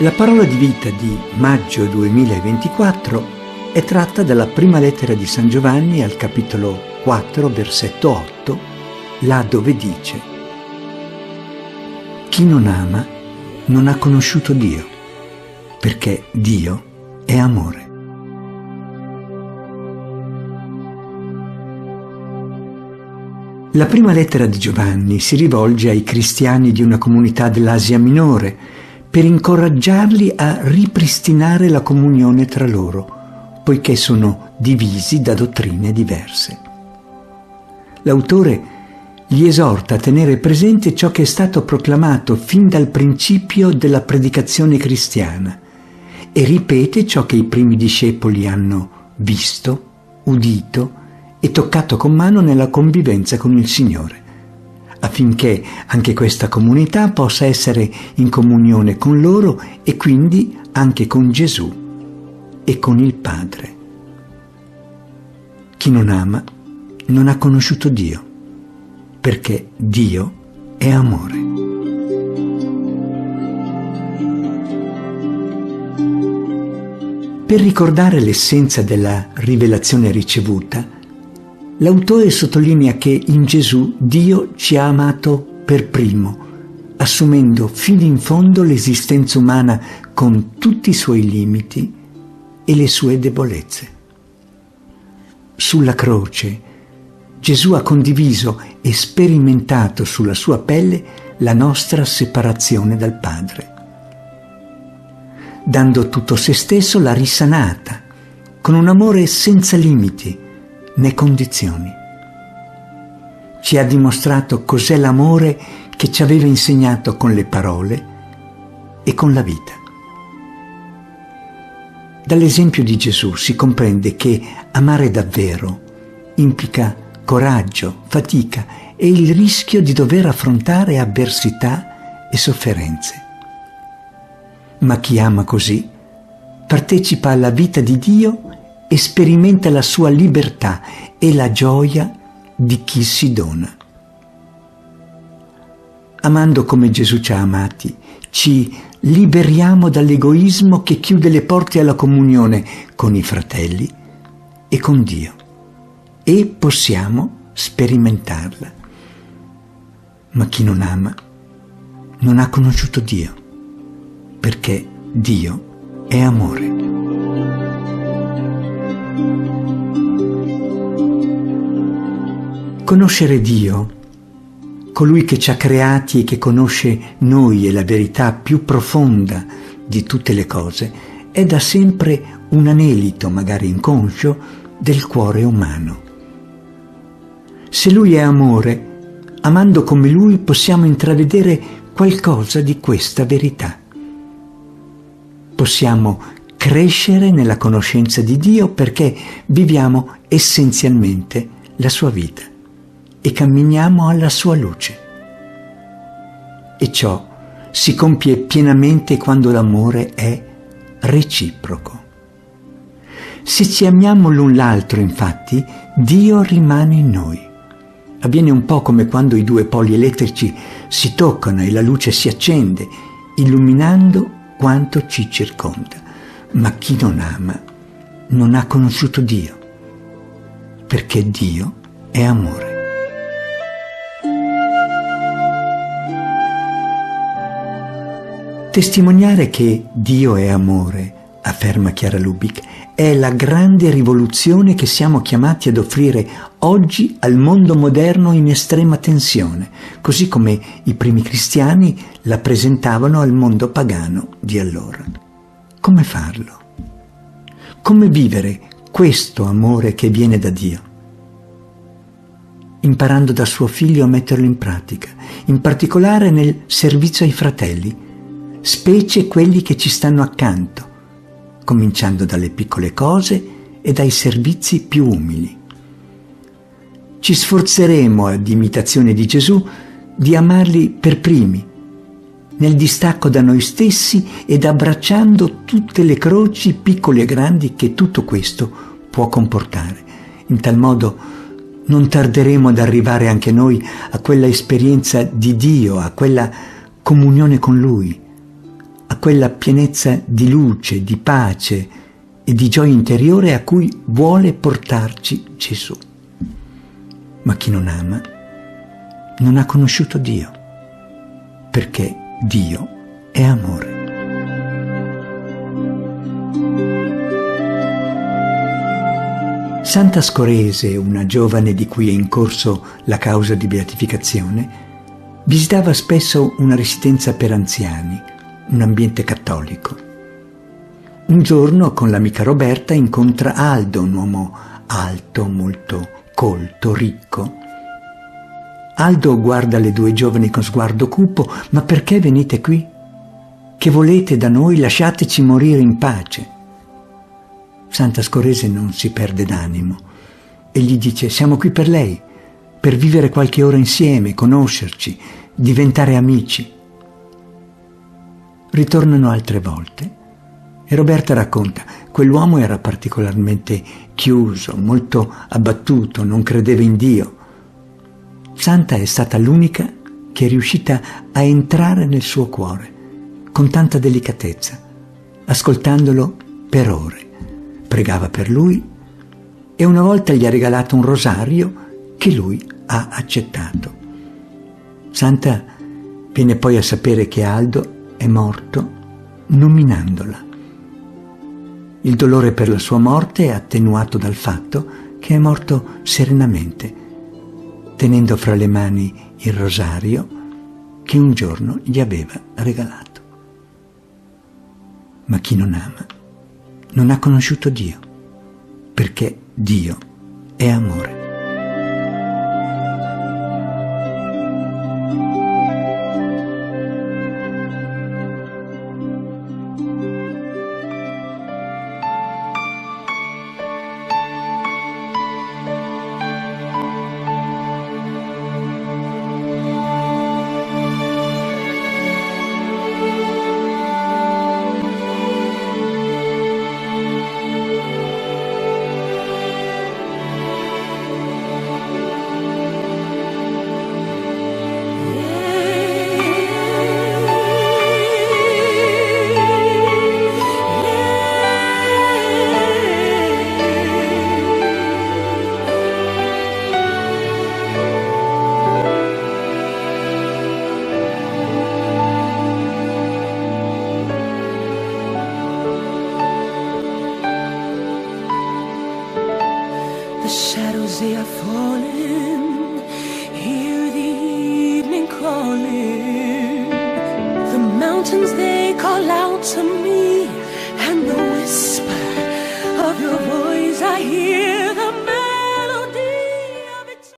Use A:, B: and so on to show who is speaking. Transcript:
A: La parola di vita di maggio 2024 è tratta dalla prima lettera di San Giovanni al capitolo 4, versetto 8, là dove dice: chi non ama non ha conosciuto Dio, perché Dio è amore. La prima lettera di Giovanni si rivolge ai cristiani di una comunità dell'Asia Minore per incoraggiarli a ripristinare la comunione tra loro, poiché sono divisi da dottrine diverse. L'autore gli esorta a tenere presente ciò che è stato proclamato fin dal principio della predicazione cristiana e ripete ciò che i primi discepoli hanno visto, udito e toccato con mano nella convivenza con il Signore, affinché anche questa comunità possa essere in comunione con loro e quindi anche con Gesù e con il Padre. Chi non ama non ha conosciuto Dio, perché Dio è amore. Per ricordare l'essenza della rivelazione ricevuta, l'autore sottolinea che in Gesù Dio ci ha amato per primo, assumendo fino in fondo l'esistenza umana con tutti i suoi limiti e le sue debolezze. Sulla croce Gesù ha condiviso e sperimentato sulla sua pelle la nostra separazione dal Padre. Dando tutto se stesso l'ha risanata, con un amore senza limiti né condizioni. Ci ha dimostrato cos'è l'amore che ci aveva insegnato con le parole e con la vita. Dall'esempio di Gesù si comprende che amare davvero implica coraggio, fatica e il rischio di dover affrontare avversità e sofferenze. Ma chi ama così partecipa alla vita di Dio e sperimenta la sua libertà e la gioia di chi si dona. Amando come Gesù ci ha amati, ci liberiamo dall'egoismo che chiude le porte alla comunione con i fratelli e con Dio, e possiamo sperimentarla. Ma chi non ama non ha conosciuto Dio, perché Dio è amore. Conoscere Dio, colui che ci ha creati e che conosce noi e la verità più profonda di tutte le cose, è da sempre un anelito, magari inconscio, del cuore umano. Se Lui è amore, amando come Lui possiamo intravedere qualcosa di questa verità. Possiamo crescere nella conoscenza di Dio perché viviamo essenzialmente la sua vita e camminiamo alla sua luce. E ciò si compie pienamente quando l'amore è reciproco. Se ci amiamo l'un l'altro, infatti, Dio rimane in noi. Avviene un po' come quando i due poli elettrici si toccano e la luce si accende, illuminando quanto ci circonda. Ma chi non ama non ha conosciuto Dio, perché Dio è amore. Testimoniare che Dio è amore, afferma Chiara Lubich, è la grande rivoluzione che siamo chiamati ad offrire oggi al mondo moderno in estrema tensione, così come i primi cristiani la presentavano al mondo pagano di allora. Come farlo? Come vivere questo amore che viene da Dio? Imparando da suo figlio a metterlo in pratica, in particolare nel servizio ai fratelli, specie quelli che ci stanno accanto, cominciando dalle piccole cose e dai servizi più umili. Ci sforzeremo, ad imitazione di Gesù, di amarli per primi, nel distacco da noi stessi ed abbracciando tutte le croci, piccole e grandi, che tutto questo può comportare. In tal modo non tarderemo ad arrivare anche noi a quella esperienza di Dio, a quella comunione con Lui, a quella pienezza di luce, di pace e di gioia interiore a cui vuole portarci Gesù. Ma chi non ama non ha conosciuto Dio, perché Dio è amore. Santa Scorese, una giovane di cui è in corso la causa di beatificazione, visitava spesso una residenza per anziani, un ambiente cattolico. Un giorno con l'amica Roberta incontra Aldo, un uomo alto, molto colto, ricco. Aldo guarda le due giovani con sguardo cupo. «Ma perché venite qui? Che volete da noi? Lasciateci morire in pace». Santa Scorese non si perde d'animo e gli dice: «Siamo qui per lei, per vivere qualche ora insieme, conoscerci, diventare amici». Ritornano altre volte e Roberta racconta: quell'uomo era particolarmente chiuso, molto abbattuto, non credeva in Dio. Santa è stata l'unica che è riuscita a entrare nel suo cuore con tanta delicatezza, ascoltandolo per ore. Pregava per lui e una volta gli ha regalato un rosario che lui ha accettato. Santa viene poi a sapere che Aldo è morto nominandola. Il dolore per la sua morte è attenuato dal fatto che è morto serenamente, tenendo fra le mani il rosario che un giorno gli aveva regalato. Ma chi non ama non ha conosciuto Dio, perché Dio è amore.
B: The shadows they are falling, hear the evening calling. The mountains they call out to me.